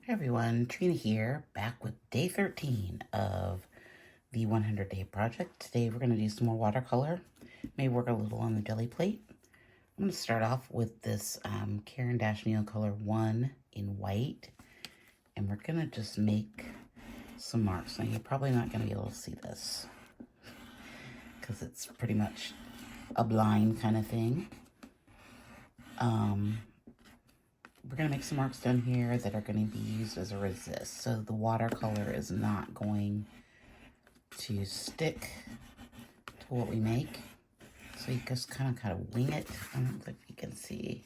Hi everyone, Trina here, back with day 13 of the 100-day project. Today we're going to do some more watercolor, maybe work a little on the jelly plate. I'm going to start off with this Caran d'Ache Neocolor 1 in white, and we're going to just make some marks. Now you're probably not going to be able to see this, because it's pretty much a blind kind of thing. We're going to make some marks down here that are going to be used as a resist. So the watercolor is not going to stick to what we make. So you just kind of wing it. I don't know if you can see.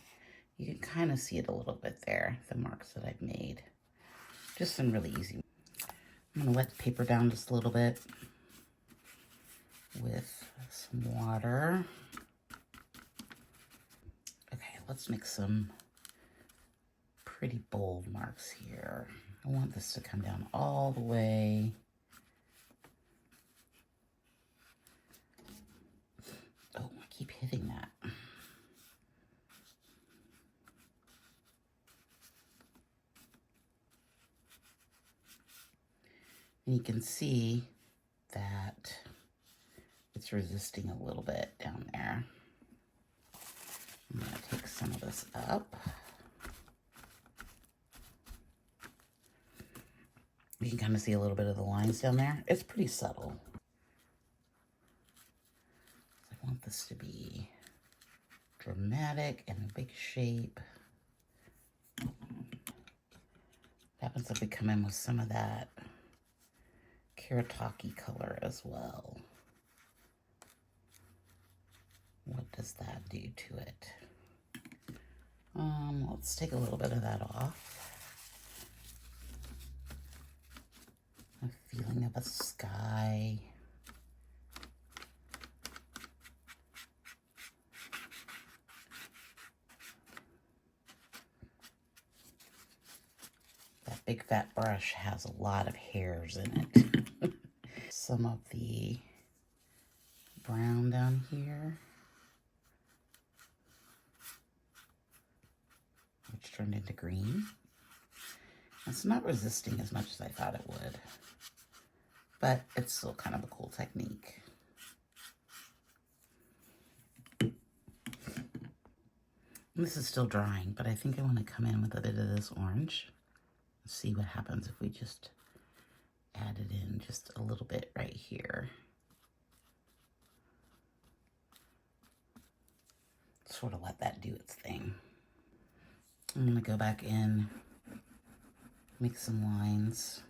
You can kind of see it a little bit there, the marks that I've made. Just some really easy. I'm going to wet the paper down just a little bit with some water. Okay, let's make some pretty bold marks here. I want this to come down all the way. Oh, I keep hitting that. And you can see that it's resisting a little bit down there. I'm going to take some of this up. You can kind of see a little bit of the lines down there. It's pretty subtle. I want this to be dramatic and a big shape. What happens if we come in with some of that Karataki color as well? What does that do to it? Let's take a little bit of that off. A feeling of a sky. That big fat brush has a lot of hairs in it. Some of the brown down here, which turned into green. It's not resisting as much as I thought it would, but it's still kind of a cool technique. This is still drying, but I think I want to come in with a bit of this orange. See what happens if we just add it in just a little bit right here. Sort of let that do its thing. I'm going to go back in, make some lines.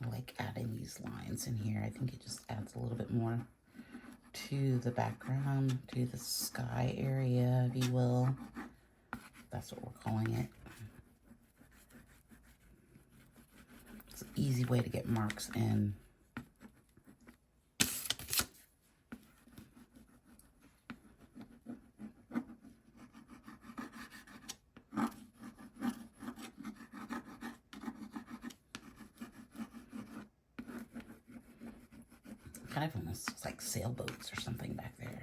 I like adding these lines in here. I think it just adds a little bit more to the background, to the sky area, if you will. That's what we're calling it. It's an easy way to get marks in. Kind of almost looks like sailboats or something back there.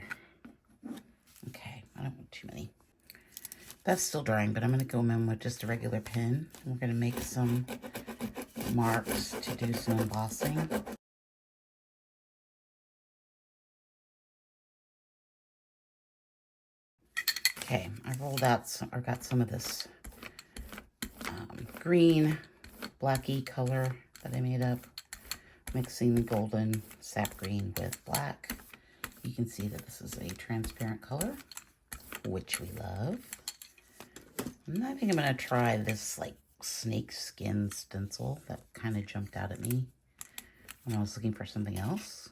Okay, I don't want too many. That's still drying, but I'm going to go in with just a regular pen. We're going to make some marks to do some embossing. Okay, I rolled out some, or got some of this green, blacky color that I made up, mixing the golden sap green with black. You can see that this is a transparent color, which we love. And I think I'm going to try this like snake skin stencil that kind of jumped out at me when I was looking for something else.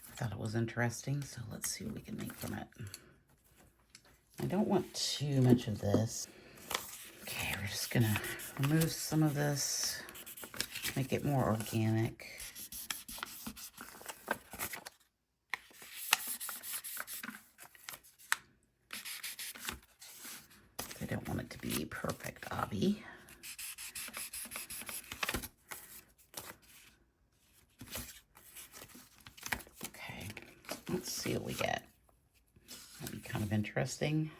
I thought it was interesting, so let's see what we can make from it. I don't want too much of this. Okay, we're just gonna remove some of this, make it more organic. don't want it to be perfect obby. Okay, let's see what we get. That'd be kind of interesting.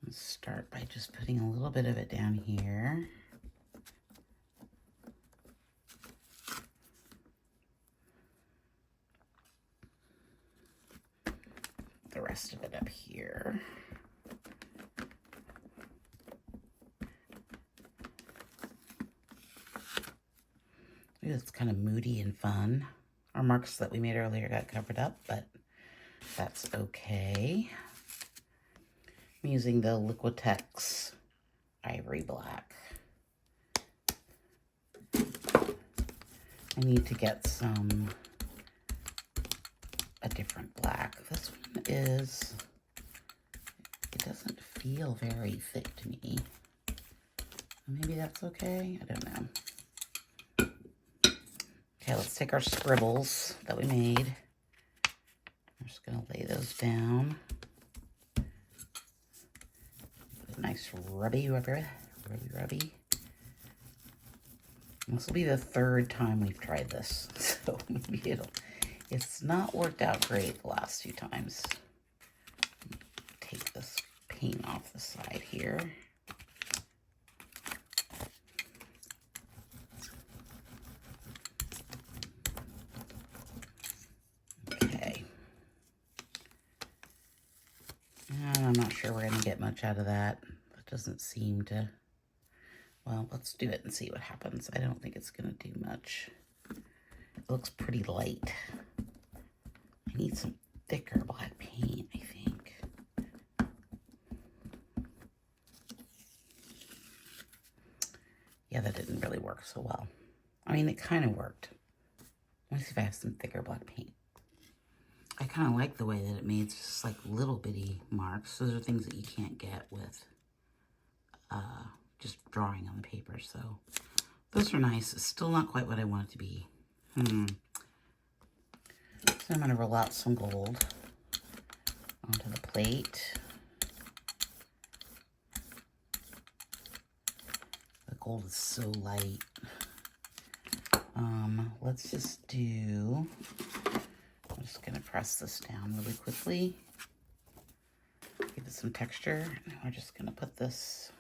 Let's start by just putting a little bit of it down here. The rest of it up here. It's kind of moody and fun. Our marks that we made earlier got covered up, but that's okay. I'm using the Liquitex Ivory Black. I need to get a different black. This one is, it doesn't feel very thick to me. Maybe that's okay, I don't know. Okay, let's take our scribbles that we made. I'm just gonna lay those down. Nice rubby. This will be the third time we've tried this, so maybe it's not worked out great the last 2 times. Take this paint off the side here. Okay. And I'm not sure we're going to get much out of that. That doesn't seem to... Well, let's do it and see what happens. I don't think it's going to do much. It looks pretty light. I need some thicker black paint, I think. Yeah, that didn't really work so well. I mean, it kind of worked. Let me see if I have some thicker black paint. I kind of like the way that it made just like little bitty marks. Those are things that you can't get with just drawing on the paper. So those are nice. It's still not quite what I want it to be. So I'm going to roll out some gold onto the plate. The gold is so light. Let's just do... I'm just going to press this down really quickly. Give it some texture. And we're just going to put this,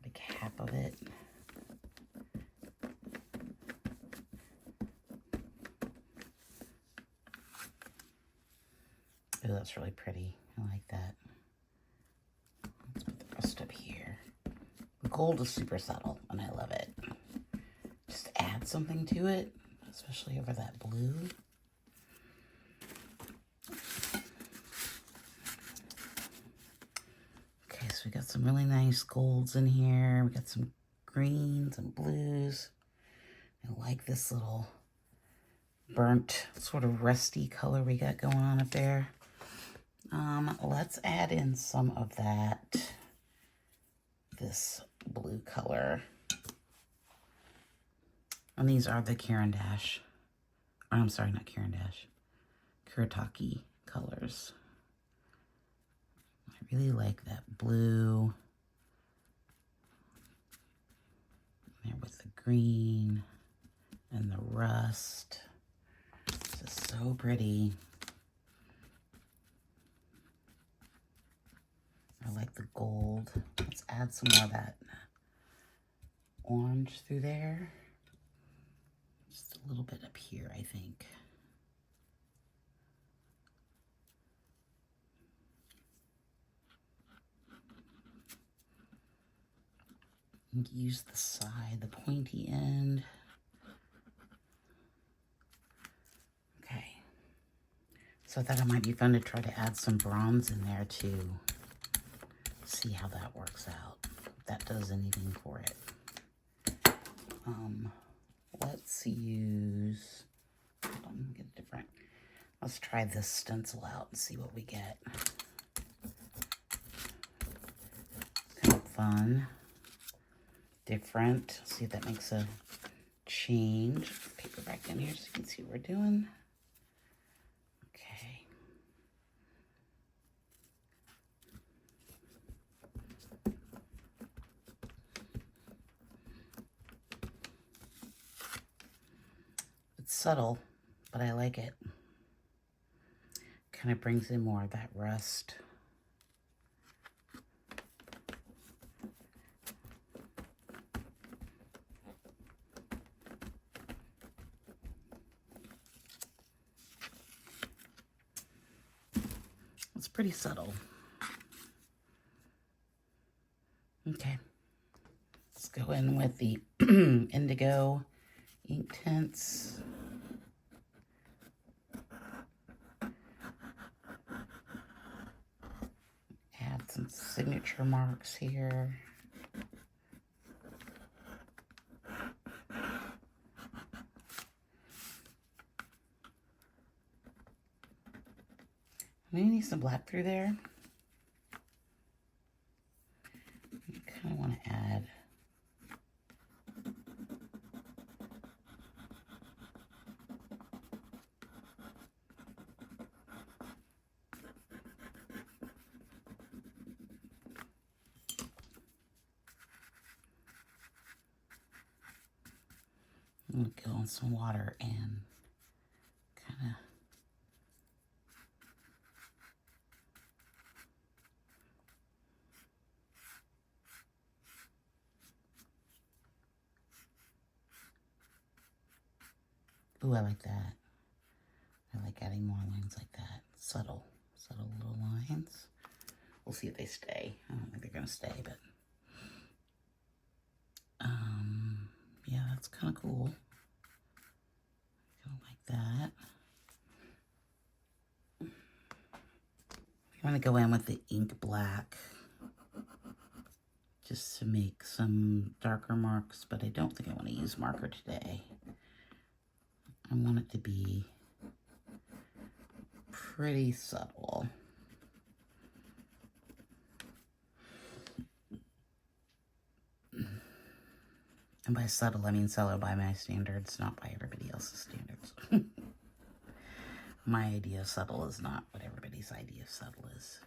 like half of it. Oh, that's really pretty. I like that. Let's put the rest up here. The gold is super subtle, and I love it. Just add something to it, especially over that blue. Okay, so we got some really nice golds in here. We got some greens and blues. I like this little burnt, sort of rusty color we got going on up there. Let's add in some of this blue color. And these are the Caran d'Ache. Oh, I'm sorry, not Caran d'Ache. Kuretake colors. I really like that blue. There with the green and the rust. This is so pretty. I like the gold. Let's add some more of that orange through there. Just a little bit up here, I think. Use the side, the pointy end. Okay. So I thought it might be fun to try to add some bronze in there too. See how that works out. If that does anything for it. Let's use, hold on, get a different. Let's try this stencil out and see what we get. Kind of fun. Different. See if that makes a change. Paper back in here so you can see what we're doing. Okay. It's subtle, but I like it. Kind of brings in more of that rust. It's pretty subtle. Okay. Let's go in with the indigo ink tints. Add some signature marks here. Maybe need some black through there. You kind of want to add I'm going to go in some water and kind of ooh, I like that. I like adding more lines like that. Subtle little lines. We'll see if they stay. I don't think they're going to stay, but yeah, that's kind of cool. Kind of like that. I'm going to go in with the ink black just to make some darker marks, but I don't think I want to use marker today. I want it to be pretty subtle. And by subtle, I mean subtle by my standards, not by everybody else's standards. My idea of subtle is not what everybody's idea of subtle is.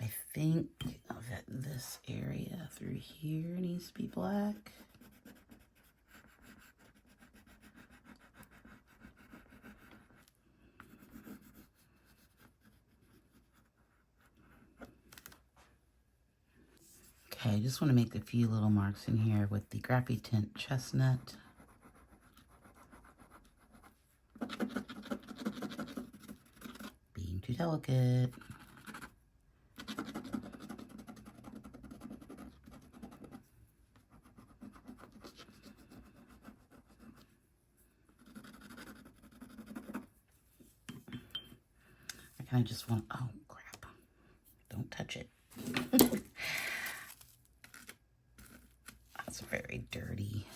I think that this area through here needs to be black. Okay, I just want to make a few little marks in here with the Graphite Tint Chestnut. Being too delicate. I kind of just want, oh crap, don't touch it. That's very dirty.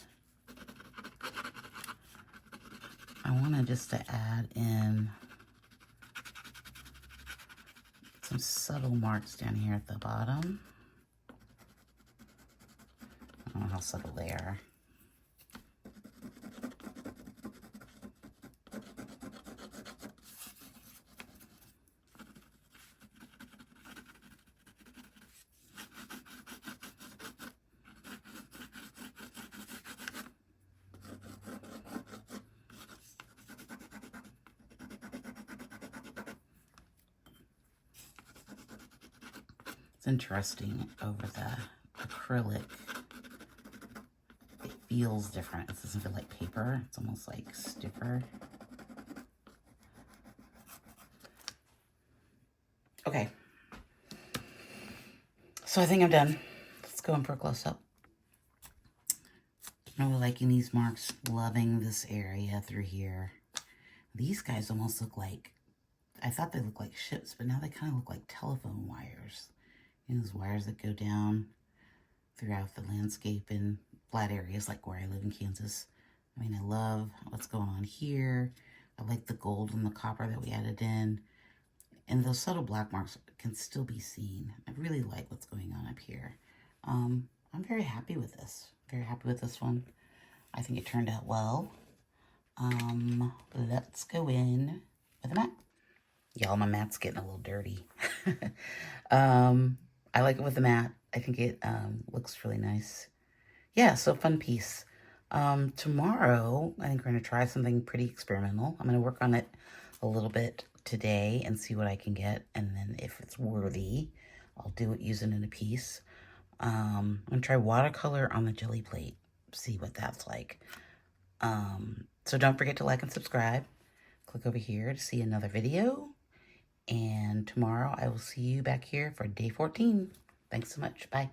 I want just to add in some subtle marks down here at the bottom. I don't know how subtle they are. It's interesting over the acrylic. It feels different. It doesn't feel like paper. It's almost like stiffer. Okay. So I think I'm done. Let's go in for a close-up. I'm really liking these marks. Loving this area through here. These guys almost look like, I thought they looked like ships, but now they kind of look like telephone wires. You know, those wires that go down throughout the landscape in flat areas like where I live in Kansas. I mean, I love what's going on here. I like the gold and the copper that we added in. And those subtle black marks can still be seen. I really like what's going on up here. I'm very happy with this. Very happy with this one. I think it turned out well. Let's go in with a mat. Y'all, my mat's getting a little dirty. I like it with the mat. I think it looks really nice. Yeah, so fun piece. Tomorrow, I think we're going to try something pretty experimental. I'm going to work on it a little bit today and see what I can get. And then if it's worthy, I'll do it using it in a piece. I'm going to try watercolor on the jelly plate. See what that's like. So don't forget to like and subscribe. Click over here to see another video. And tomorrow I will see you back here for day 14. Thanks so much. Bye.